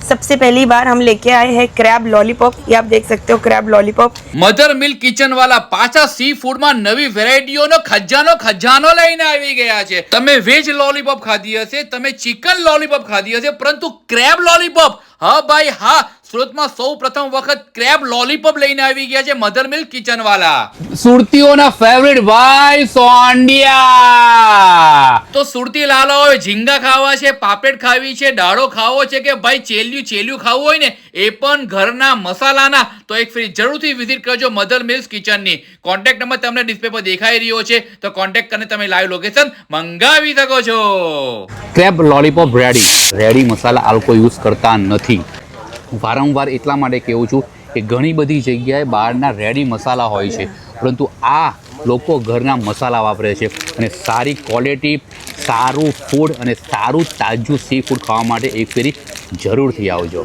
सबसे पहली बार हम लेके आए हैं क्रैब लॉलीपॉप। ये आप देख सकते हो crab lollipop. Mother milk kitchen વાળા પાછા સી ફૂડમાં નવી વેરાયટીઓનો ખજાનો લઈને આવી ગયા છે। તમે વેજ લોલીપોપ ખાધી હશે, તમે ચિકન લોલીપોપ ખાધી હશે, પરંતુ ક્રેબ લોલીપોપ, હા ભાઈ હા, સુરતમાં સૌ પ્રથમ વખત ક્રેબ લોલીપોપ લઈને આવી ગયા છે મધર મિલ્ક કિચન વાળા। સુરતીઓના ફેવરિટ ભાઈ સોંડિયા। તો સુરતી લાલાઓએ ઝીંગા ખાવા છે, પાપડ ખાવી છે, ડાળો ખાવો છે કે ભાઈ ચેલિયું ખાવું હોય ને એ પણ ઘરના મસાલાના, તો એક ફરી જરૂરથી વિઝિટ કરજો મધર મિલ્ક કિચનની। કોન્ટેક્ટ નંબર તમને ડિસ્પ્લે પર દેખાઈ રહ્યો છે, તો કોન્ટેક્ટ કરીને તમે લાઈવ લોકેશન મંગાવી શકો છો। ક્રેબ લોલીપોપ રેડી મસાલા આ લોકો યુઝ કરતા નથી। વારંવાર એટલા માટે કહું છું કે ઘણી બધી જગ્યાએ બહારના રેડી મસાલા હોય છે, પરંતુ આ લોકો ઘરના મસાલા વાપરે છે અને સારી ક્વોલિટી, સારું ફૂડ અને સારું તાજું સી ફૂડ ખાવા માટે એક ફેરી જરૂરથી આવજો।